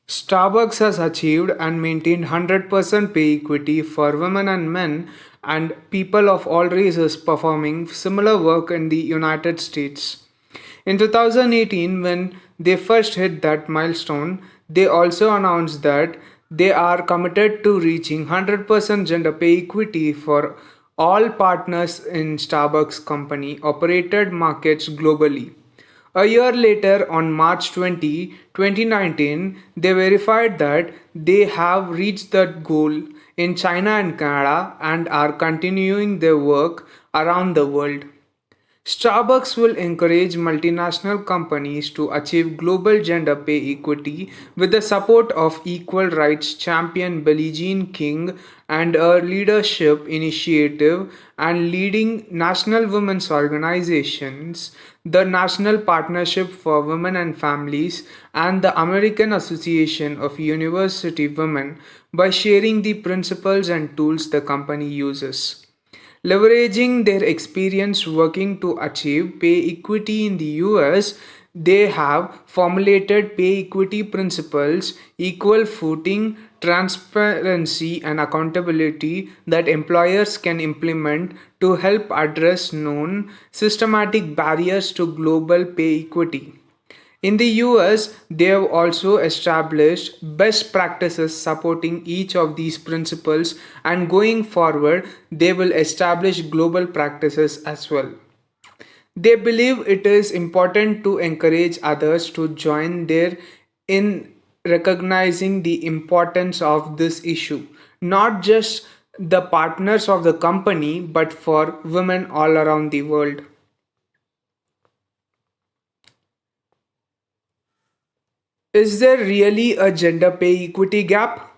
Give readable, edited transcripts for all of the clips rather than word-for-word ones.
Starbucks has achieved and maintained 100% pay equity for women and men and people of all races performing similar work in the United States. In 2018, when they first hit that milestone, they also announced that they are committed to reaching 100% gender pay equity for all partners in Starbucks company operated markets globally. A year later, on March 20, 2019, they verified that they have reached that goal in China and Canada and are continuing their work around the world. Starbucks will encourage multinational companies to achieve global gender pay equity with the support of equal rights champion Billie Jean King and a leadership initiative and leading national women's organizations, the National Partnership for Women and Families, and the American Association of University Women by sharing the principles and tools the company uses. Leveraging their experience working to achieve pay equity in the US, they have formulated pay equity principles, equal footing, transparency, and accountability that employers can implement to help address known systematic barriers to global pay equity. In the US, they have also established best practices supporting each of these principles, and going forward, they will establish global practices as well. They believe it is important to encourage others to join their in recognizing the importance of this issue, not just the partners of the company, but for women all around the world. Is there really a gender pay equity gap?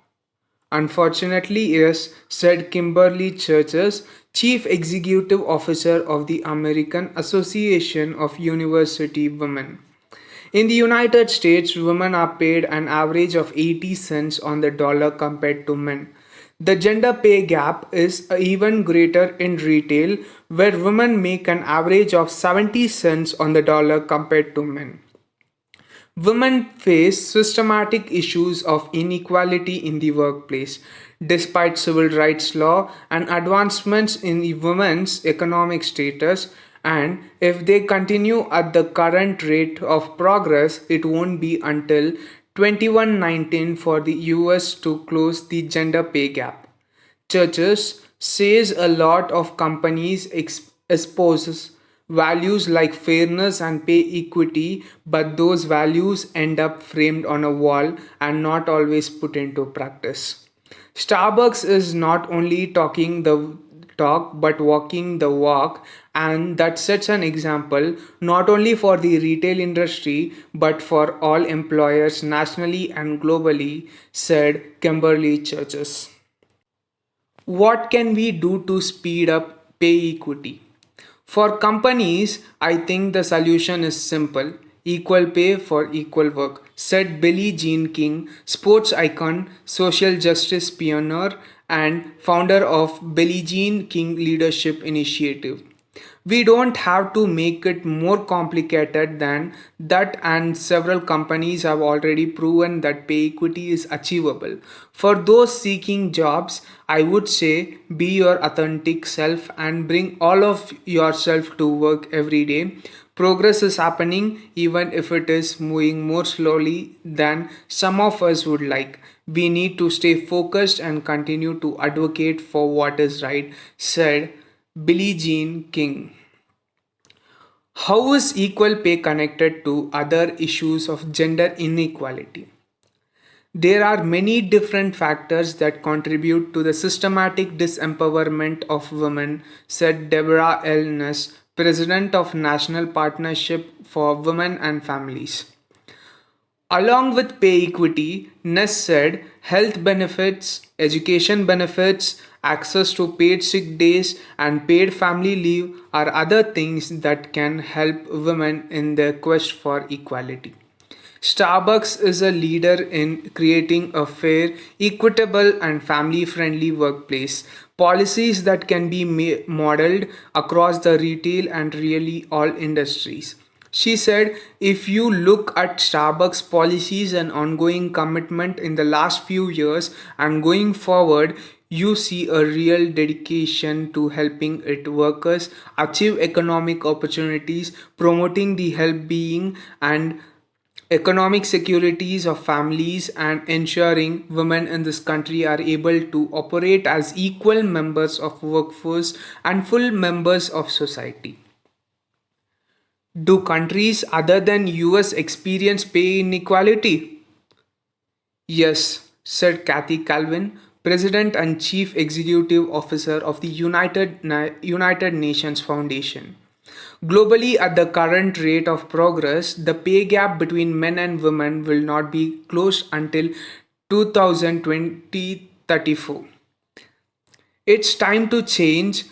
Unfortunately, yes, said Kimberly Churches, Chief Executive Officer of the American Association of University Women. In the United States, women are paid an average of 80 cents on the dollar compared to men. The gender pay gap is even greater in retail, where women make an average of 70 cents on the dollar compared to men. Women face systematic issues of inequality in the workplace. Despite civil rights law and advancements in the women's economic status, and if they continue at the current rate of progress, it won't be until 2119 for the US to close the gender pay gap. Churches says a lot of companies espouses values like fairness and pay equity, but those values end up framed on a wall and not always put into practice. Starbucks is not only talking the talk but walking the walk, and that sets an example not only for the retail industry but for all employers nationally and globally, said Kimberly Churches. What can we do to speed up pay equity? For companies, I think the solution is simple: equal pay for equal work, said Billie Jean King, sports icon, social justice pioneer, and founder of Billie Jean King Leadership Initiative. We don't have to make it more complicated than that, and several companies have already proven that pay equity is achievable. For those seeking jobs, I would say be your authentic self and bring all of yourself to work every day. Progress is happening even if it is moving more slowly than some of us would like. We need to stay focused and continue to advocate for what is right, said Billie Jean King. How is equal pay connected to other issues of gender inequality? There are many different factors that contribute to the systematic disempowerment of women, said Deborah L. Ness, president of National Partnership for Women and Families. Along with pay equity, Ness said health benefits, education benefits, access to paid sick days, and paid family leave are other things that can help women in their quest for equality. Starbucks is a leader in creating a fair, equitable, and family friendly workplace. Policies that can be modeled across the retail and really all industries. She said, if you look at Starbucks policies and ongoing commitment in the last few years and going forward, you see a real dedication to helping its workers achieve economic opportunities, promoting the well-being and economic securities of families, and ensuring women in this country are able to operate as equal members of workforce and full members of society. Do countries other than US experience pay inequality? Yes, said Kathy Calvin, President and Chief Executive Officer of the United Nations Foundation. Globally, at the current rate of progress, the pay gap between men and women will not be closed until 2034. It's time to change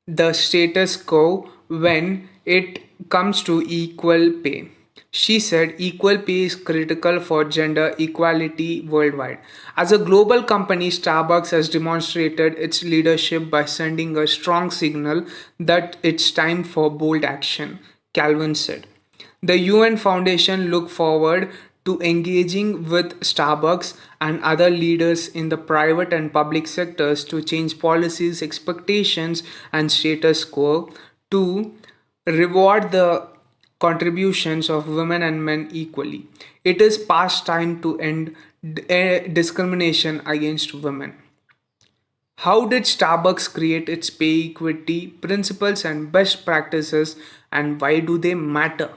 the status quo when it comes to equal pay. She said equal pay is critical for gender equality worldwide. As a global company, Starbucks has demonstrated its leadership by sending a strong signal that it's time for bold action, Calvin said. The UN Foundation look forward to engaging with Starbucks and other leaders in the private and public sectors to change policies, expectations, and status quo to reward the contributions of women and men equally. It is past time to end discrimination against women. How did Starbucks create its pay equity principles and best practices, and why do they matter?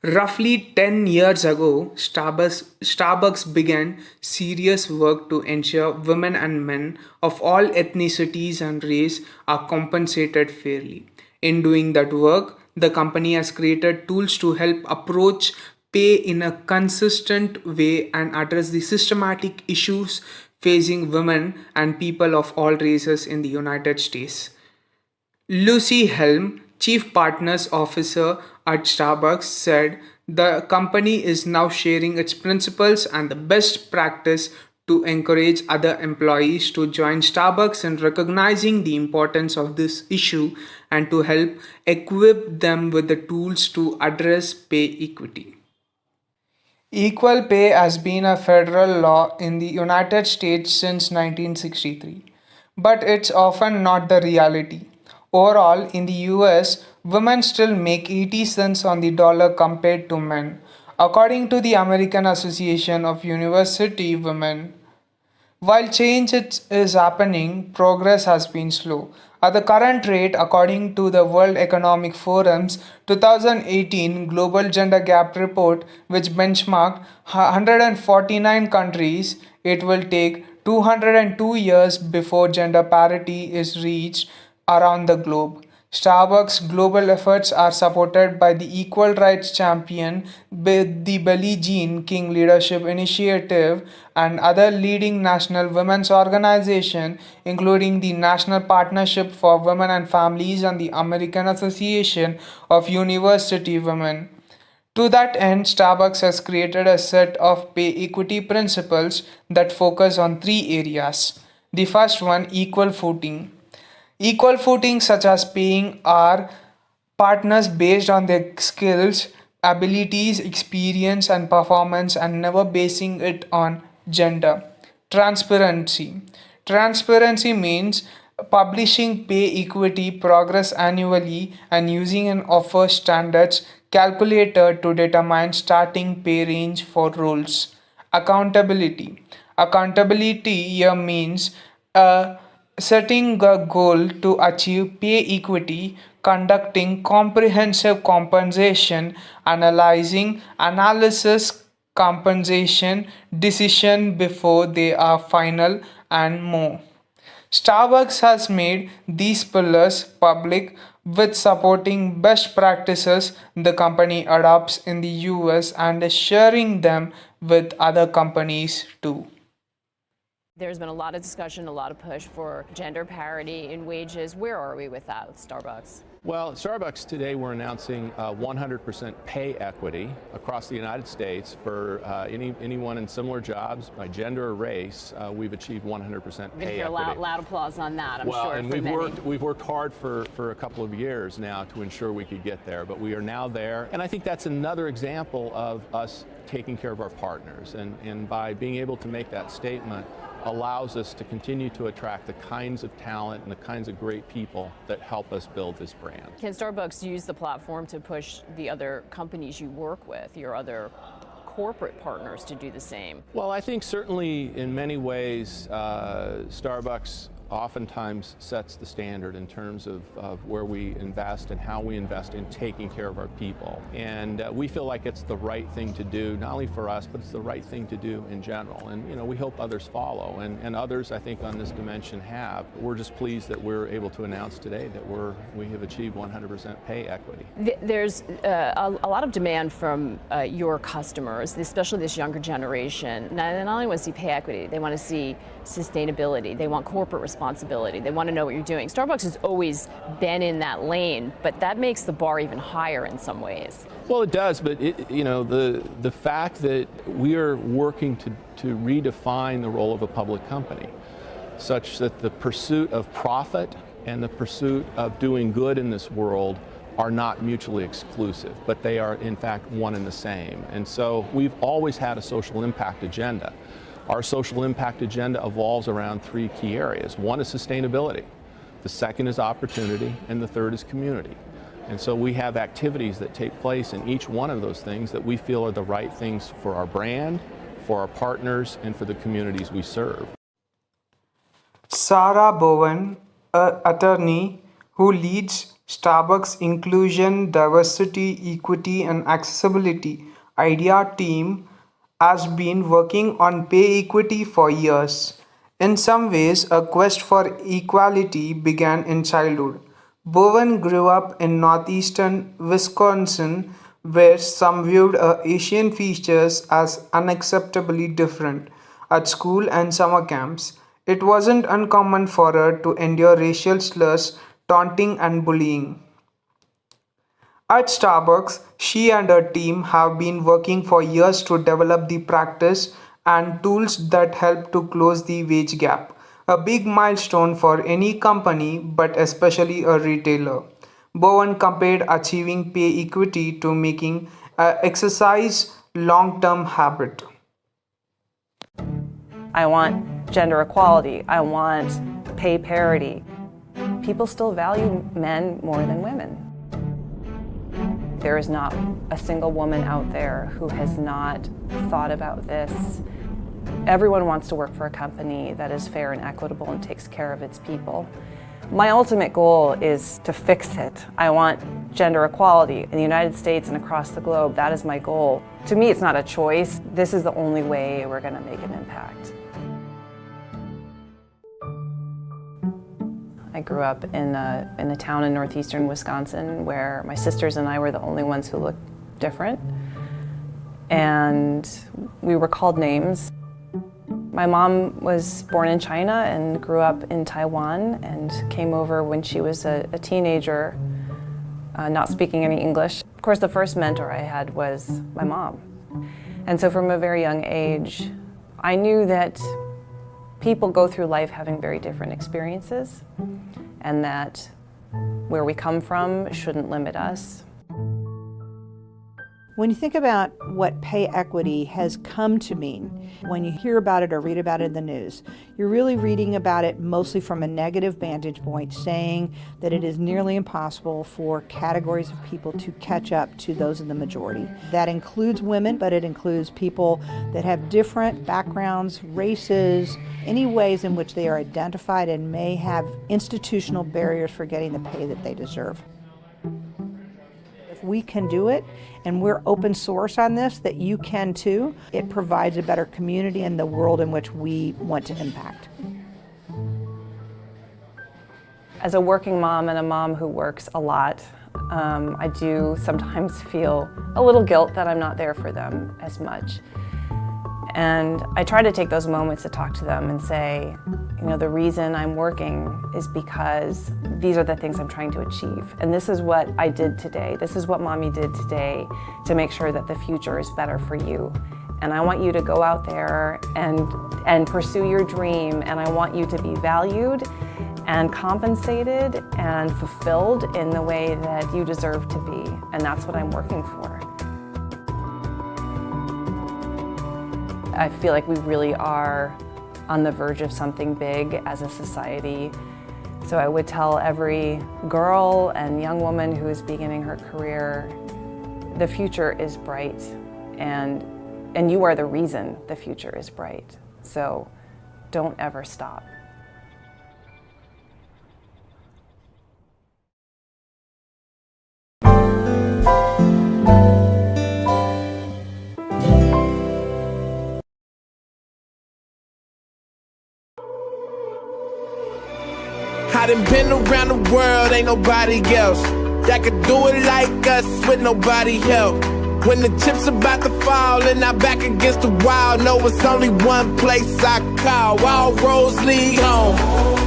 Roughly 10 years ago, Starbucks began serious work to ensure women and men of all ethnicities and race are compensated fairly. In doing that work, the company has created tools to help approach pay in a consistent way and address the systematic issues facing women and people of all races in the United States. Lucy Helm, Chief Partners Officer at Starbucks, said the company is now sharing its principles and the best practice to encourage other employees to join Starbucks in recognizing the importance of this issue and to help equip them with the tools to address pay equity. Equal pay has been a federal law in the United States since 1963, but it's often not the reality. Overall, in the US, women still make 80 cents on the dollar compared to men, according to the American Association of University Women. While change is happening, progress has been slow. At the current rate, according to the World Economic Forum's 2018 Global Gender Gap Report, which benchmarked 149 countries, it will take 202 years before gender parity is reached around the globe. Starbucks' global efforts are supported by the Equal Rights Champion, the Billie Jean King Leadership Initiative, and other leading national women's organizations, including the National Partnership for Women and Families and the American Association of University Women. To that end, Starbucks has created a set of pay equity principles that focus on three areas. The first one, equal footing. Equal footing, such as paying our partners based on their skills, abilities, experience, and performance, and never basing it on gender. Transparency. Transparency means publishing pay equity progress annually and using an offer standards calculator to determine starting pay range for roles. Accountability. Accountability here means uh, setting a goal to achieve pay equity, conducting comprehensive compensation, analyzing analysis compensation decision before they are final, and more. Starbucks has made these pillars public with supporting best practices the company adopts in the US and sharing them with other companies too. There's been a lot of discussion, a lot of push for gender parity in wages. Where are we with that with Starbucks? Well, at Starbucks today we're announcing 100% pay equity across the United States for anyone in similar jobs by gender or race. We've achieved 100% pay We're equity. hear loud applause on that, I'm Well, sure. and for many. we've worked hard for a couple of years now to ensure we could get there, but we are now there. And I think that's another example of us taking care of our partners. And by being able to make that statement allows us to continue to attract the kinds of talent and the kinds of great people that help us build this brand. Can Starbucks use the platform to push the other companies you work with, your other corporate partners, to do the same? Well, I think certainly in many ways, Starbucks oftentimes sets the standard in terms of where we invest and how we invest in taking care of our people. And we feel like it's the right thing to do, not only for us, but it's the right thing to do in general. And we hope others follow, and others I think on this dimension have. We're just pleased that we're able to announce today that we have achieved 100% pay equity. There's a lot of demand from your customers, especially this younger generation. Now, they not only want to see pay equity, they want to see sustainability, they want corporate responsibility, they want to know what you're doing. Starbucks has always been in that lane, but that makes the bar even higher in some ways. Well, it does, but the fact that we are working to redefine the role of a public company, such that the pursuit of profit and the pursuit of doing good in this world are not mutually exclusive, but they are in fact one and the same. And so we've always had a social impact agenda. Our social impact agenda evolves around three key areas. One is sustainability, the second is opportunity, and the third is community. And so we have activities that take place in each one of those things that we feel are the right things for our brand, for our partners, and for the communities we serve. Sarah Bowen, an attorney who leads Starbucks Inclusion, Diversity, Equity and Accessibility IDEA team, has been working on pay equity for years. In some ways, a quest for equality began in childhood. Bowen grew up in northeastern Wisconsin, where some viewed her Asian features as unacceptably different. At school and summer camps, it wasn't uncommon for her to endure racial slurs, taunting, and bullying. At Starbucks, she and her team have been working for years to develop the practice and tools that help to close the wage gap, a big milestone for any company, but especially a retailer. Bowen compared achieving pay equity to making an exercise long term habit. I want gender equality. I want pay parity. People still value men more than women. There is not a single woman out there who has not thought about this. Everyone wants to work for a company that is fair and equitable and takes care of its people. My ultimate goal is to fix it. I want gender equality in the United States and across the globe. That is my goal. To me, it's not a choice. This is the only way we're going to make an impact. I grew up in a town in northeastern Wisconsin where my sisters and I were the only ones who looked different. And we were called names. My mom was born in China and grew up in Taiwan and came over when she was a teenager, not speaking any English. Of course, the first mentor I had was my mom. And so from a very young age, I knew that people go through life having very different experiences, and that where we come from shouldn't limit us. When you think about what pay equity has come to mean, when you hear about it or read about it in the news, you're really reading about it mostly from a negative vantage point, saying that it is nearly impossible for categories of people to catch up to those in the majority. That includes women, but it includes people that have different backgrounds, races, any ways in which they are identified and may have institutional barriers for getting the pay that they deserve. If we can do it, and we're open source on this, that you can too, it provides a better community in the world in which we want to impact. As a working mom and a mom who works a lot, I do sometimes feel a little guilt that I'm not there for them as much. And I try to take those moments to talk to them and say, you know, the reason I'm working is because these are the things I'm trying to achieve. And this is what I did today. This is what Mommy did today to make sure that the future is better for you. And I want you to go out there and pursue your dream. And I want you to be valued and compensated and fulfilled in the way that you deserve to be. And that's what I'm working for. I feel like we really are on the verge of something big as a society. So I would tell every girl and young woman who is beginning her career, the future is bright, and you are the reason the future is bright. So don't ever stop. I done been around the world, ain't nobody else that could do it like us with nobody help. When the chips about to fall and I'm back against the wall, know it's only one place I call. All roads lead home.